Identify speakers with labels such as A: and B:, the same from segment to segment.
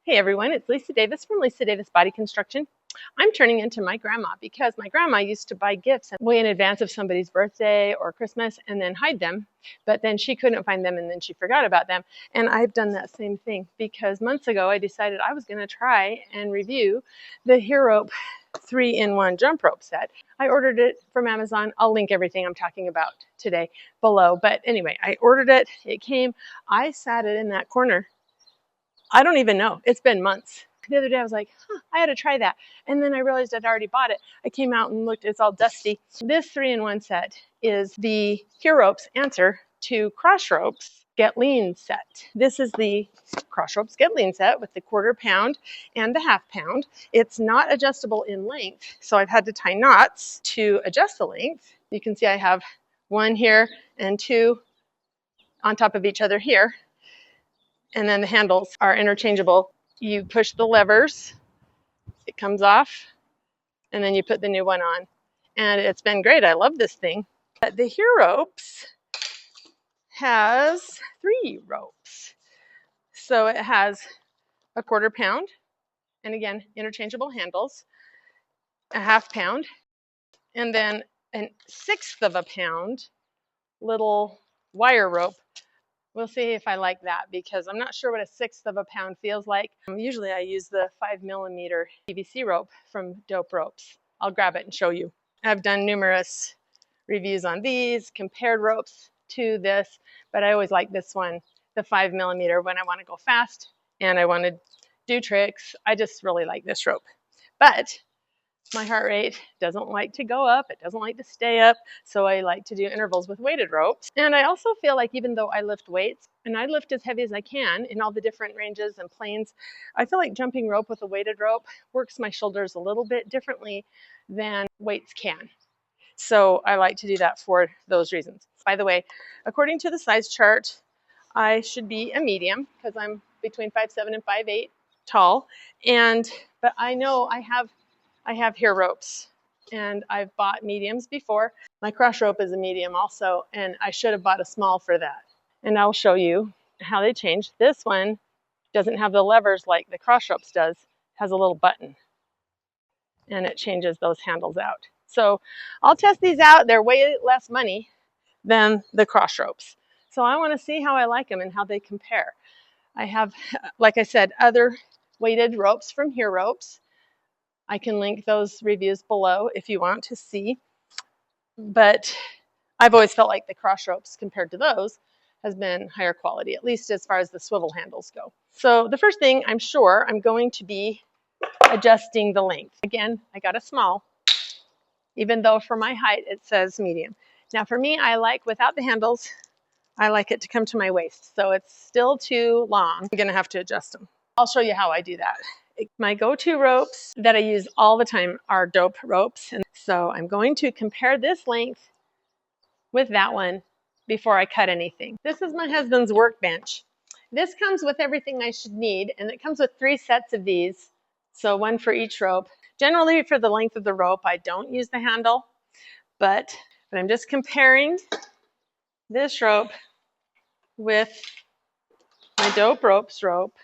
A: Hey everyone, it's Lisa Davis from Lisa Davis Body Construction. I'm turning into my grandma because my grandma used to buy gifts way in advance of somebody's birthday or Christmas and then hide them, but then she couldn't find them and then she forgot about them. And I've done that same thing because months ago I decided I was going to try and review the HereRope 3-in-1 jump rope set. I ordered it from Amazon. I'll link everything I'm talking about today below. But anyway, I ordered it. It came. I sat it in that corner. I don't even know. It's been months. The other day I was like, I had to try that. And then I realized I'd already bought it. I came out and looked, it's all dusty. This 3-in-1 set is the HereRopes answer to Crossropes Get Lean set. This is the Crossropes Get Lean set with the 1/4 pound and the 1/2 pound. It's not adjustable in length, so I've had to tie knots to adjust the length. You can see I have one here and two on top of each other here. And then the handles are interchangeable. You push the levers, it comes off, and then you put the new one on. And it's been great. I love this thing. But the HereRopes has 3 ropes. So it has a 1/4 pound, and again, interchangeable handles, a 1/2 pound, and then a 1/6 of a pound little wire rope. We'll see if I like that because I'm not sure what a 1/6 of a pound feels like. Usually I use the 5mm PVC rope from Dope Ropes. I'll grab it and show you. I've done numerous reviews on these, compared ropes to this, but I always like this one, the 5mm, when I want to go fast and I want to do tricks. I just really like this rope. But my heart rate doesn't like to go up. It doesn't like to stay up. So I like to do intervals with weighted ropes. And I also feel like even though I lift weights, and I lift as heavy as I can in all the different ranges and planes, I feel like jumping rope with a weighted rope works my shoulders a little bit differently than weights can. So I like to do that for those reasons. By the way, according to the size chart, I should be a medium because I'm between 5'7" and 5'8" tall. But I know I have HereRopes, and I've bought mediums before. My Crossrope is a medium also, and I should have bought a small for that. And I'll show you how they change. This one doesn't have the levers like the Crossropes does. It has a little button, and it changes those handles out. So I'll test these out. They're way less money than the Crossropes. So I want to see how I like them and how they compare. I have, like I said, other weighted ropes from HereRopes. I can link those reviews below if you want to see. But I've always felt like the Crossropes compared to those has been higher quality, at least as far as the swivel handles go. So the first thing, I'm sure I'm going to be adjusting the length. Again, I got a small, even though for my height it says medium. Now for me, I like without the handles, I like it to come to my waist. So it's still too long. I'm gonna have to adjust them. I'll show you how I do that. My go-to ropes that I use all the time are Dope Ropes. And so I'm going to compare this length with that one before I cut anything. This is my husband's workbench. This comes with everything I should need, and it comes with 3 sets of these. So one for each rope. Generally for the length of the rope, I don't use the handle, but I'm just comparing this rope with my Dope Ropes rope.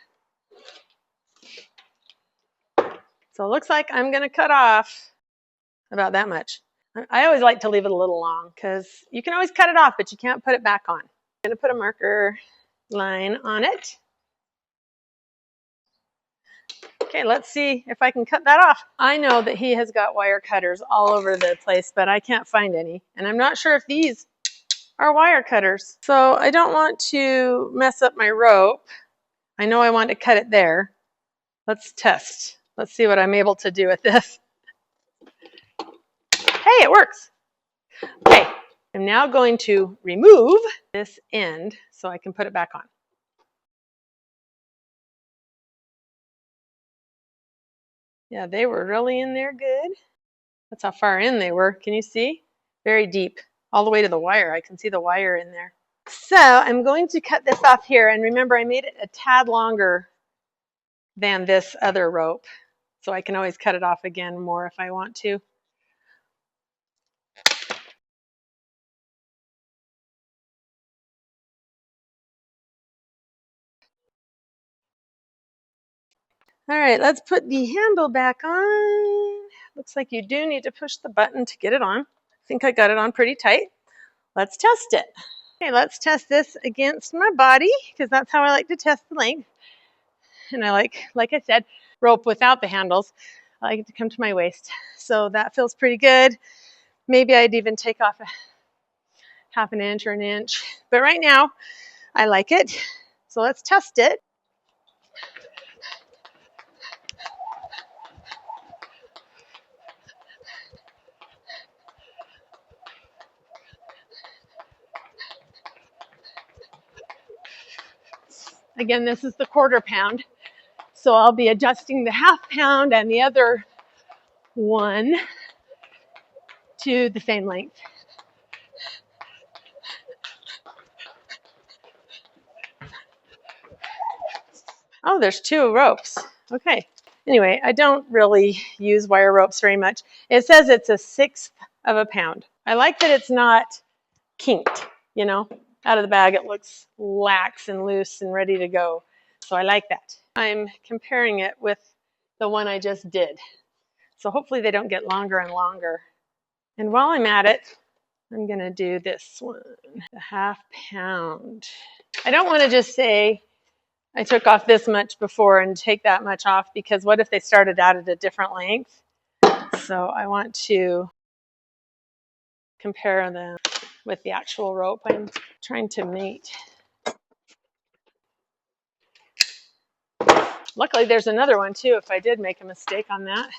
A: So it looks like I'm going to cut off about that much. I always like to leave it a little long because you can always cut it off, but you can't put it back on. I'm going to put a marker line on it. Okay, let's see if I can cut that off. I know that he has got wire cutters all over the place, but I can't find any. And I'm not sure if these are wire cutters. So I don't want to mess up my rope. I know I want to cut it there. Let's test. Let's see what I'm able to do with this. Hey, it works. Okay, I'm now going to remove this end so I can put it back on. Yeah, they were really in there good. That's how far in they were. Can you see? Very deep, all the way to the wire. I can see the wire in there. So I'm going to cut this off here. And remember, I made it a tad longer than this other rope. So I can always cut it off again more if I want to. All right, let's put the handle back on. Looks like you do need to push the button to get it on. I think I got it on pretty tight. Let's test it. Okay, let's test this against my body because that's how I like to test the length. And I like I said, rope without the handles. I like it to come to my waist. So that feels pretty good. Maybe I'd even take off a half an inch or an inch. But right now, I like it. So let's test it. Again, this is the 1/4 pound. So I'll be adjusting the 1/2 pound and the other one to the same length. Oh, there's 2 ropes. Okay. Anyway, I don't really use wire ropes very much. It says it's a 1/6 of a pound. I like that it's not kinked, you know. Out of the bag, it looks lax and loose and ready to go. So I like that. I'm comparing it with the one I just did. So hopefully they don't get longer and longer. And while I'm at it, I'm gonna do this one, the 1/2 pound. I don't want to just say I took off this much before and take that much off, because what if they started out at a different length? So I want to compare them with the actual rope I'm trying to mate. Luckily there's another one too if I did make a mistake on that.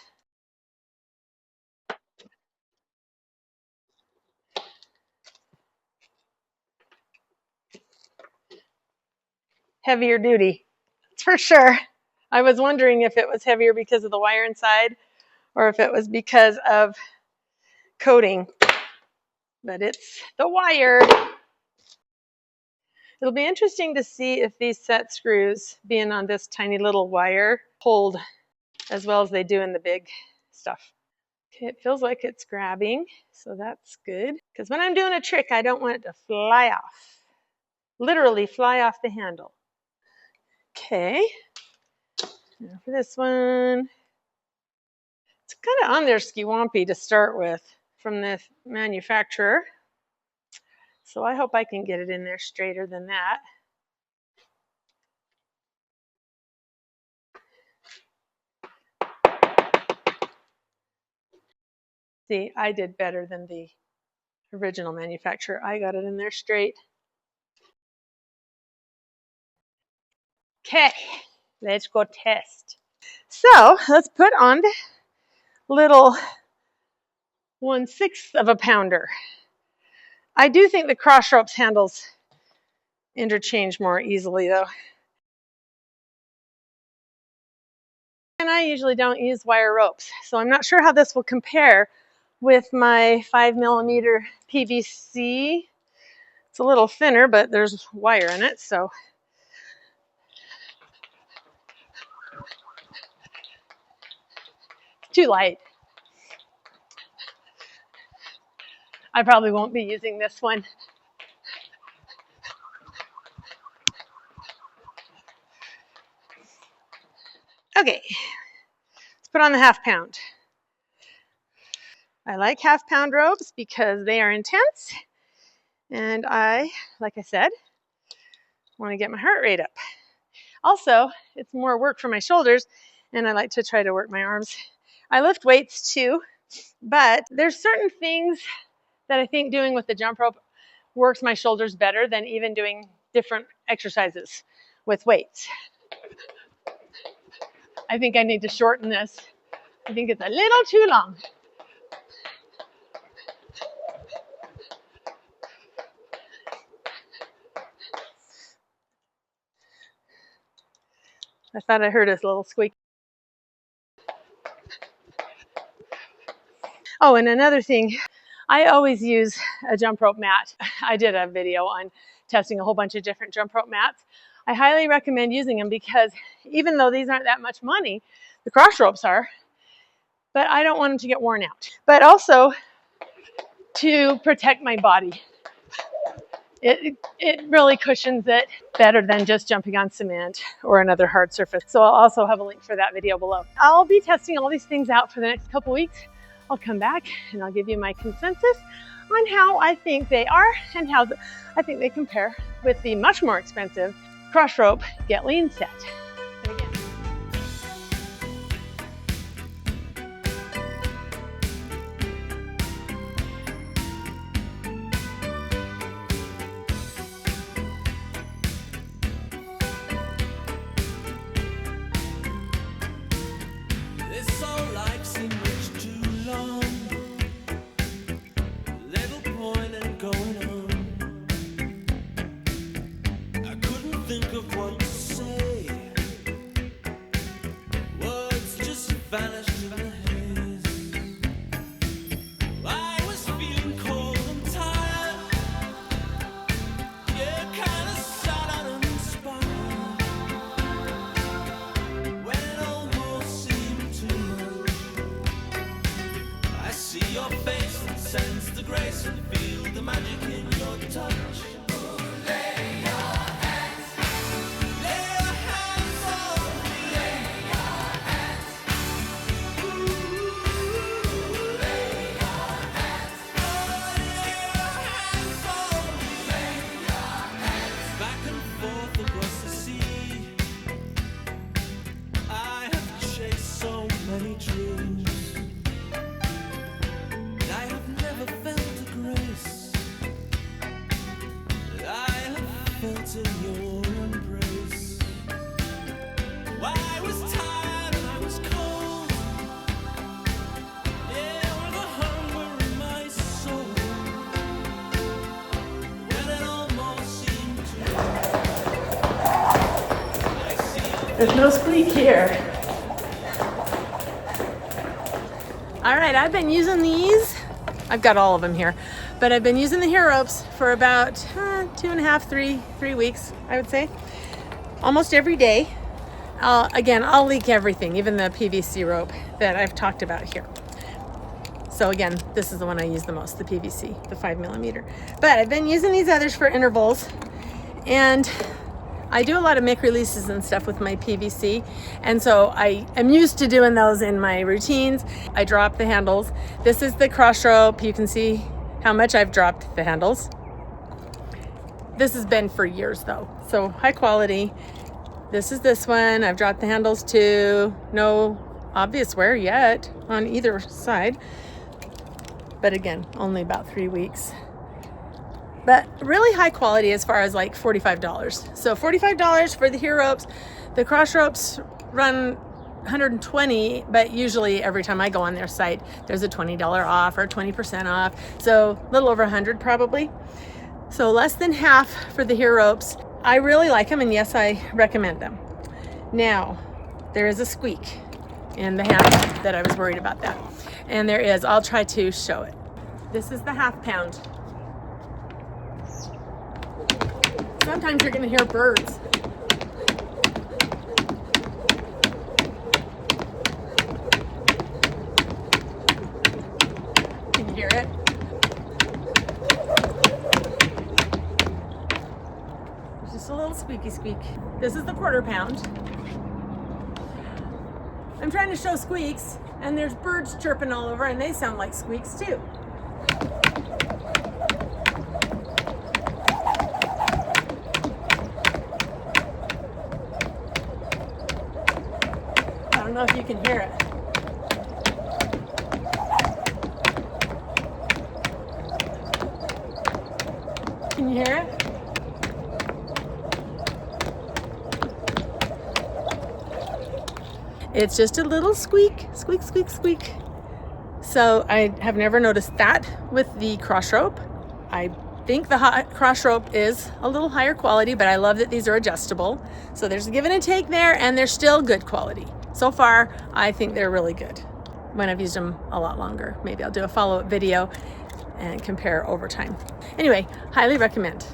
A: Heavier duty, that's for sure. I was wondering if it was heavier because of the wire inside or if it was because of coating, but it's the wire. It'll be interesting to see if these set screws, being on this tiny little wire, hold as well as they do in the big stuff. Okay, it feels like it's grabbing, so that's good. Because when I'm doing a trick, I don't want it to fly off. Literally fly off the handle. Okay, now for this one. It's kind of on there ski-wampy to start with from the manufacturer. So I hope I can get it in there straighter than that. See, I did better than the original manufacturer. I got it in there straight. Okay, let's go test. So let's put on the little 1/6 of a pounder. I do think the Crossropes handles interchange more easily though. And I usually don't use wire ropes, so I'm not sure how this will compare with my 5mm PVC. It's a little thinner, but there's wire in it, so. Too light. I probably won't be using this one. Okay, let's put on the 1/2 pound. I like 1/2 pound ropes because they are intense, and I, like I said, want to get my heart rate up. Also, it's more work for my shoulders, and I like to try to work my arms. I lift weights too, but there's certain things that I think doing with the jump rope works my shoulders better than even doing different exercises with weights. I think I need to shorten this. I think it's a little too long. I thought I heard a little squeak. Oh, and another thing, I always use a jump rope mat. I did a video on testing a whole bunch of different jump rope mats. I highly recommend using them because even though these aren't that much money, the Crossropes are, but I don't want them to get worn out. But also to protect my body. it really cushions it better than just jumping on cement or another hard surface. So I'll also have a link for that video below. I'll be testing all these things out for the next couple weeks. I'll come back and I'll give you my consensus on how I think they are and how I think they compare with the much more expensive Crossrope Get Lean set. And again,
B: your face and sense the grace and feel the magic in your touch. Lay your hands on me. Lay your hands. Ooh, lay your hands. Oh, lay your hands on me. Lay your hands. Back and forth across the sea, I have chased so many dreams. In your embrace, I was tired and I was cold. Yeah, with a hunger in my soul. When it almost seemed to.
A: there's no squeak here. All right, I've been using these. I've got all of them here, but I've been using the HereRopes for about 2.5, 3 weeks, I would say, almost every day. Again, I'll leak everything, even the PVC rope that I've talked about here. So again, this is the one I use the most, the PVC, the 5mm. But I've been using these others for intervals, and I do a lot of mic releases and stuff with my PVC, and so I am used to doing those in my routines. I drop the handles. This is the Crossrope. You can see how much I've dropped the handles. This has been for years though, so high quality. This is this one. I've dropped the handles too. No obvious wear yet on either side, but again, only about 3 weeks. But really high quality as far as like $45. So $45 for the HereRopes. The Crossropes run $120, but usually every time I go on their site, there's a $20 off or 20% off. So a little over $100 probably. So less than half for the HereRopes. I really like them, and yes, I recommend them. Now, there is a squeak in the handle that I was worried about that. And there is, I'll try to show it. This is the 1/2 pound. Sometimes you're gonna hear birds. Can you hear it? There's just a little squeaky squeak. This is the 1/4 pound. I'm trying to show squeaks, and there's birds chirping all over, and they sound like squeaks too. I don't know if you can hear it. Can you hear it? It's just a little squeak, squeak, squeak, squeak. So I have never noticed that with the Crossrope. I think the Crossrope is a little higher quality, but I love that these are adjustable. So there's a give and a take there, and they're still good quality. So far, I think they're really good. When I've used them a lot longer, maybe I'll do a follow-up video and compare over time. Anyway, highly recommend.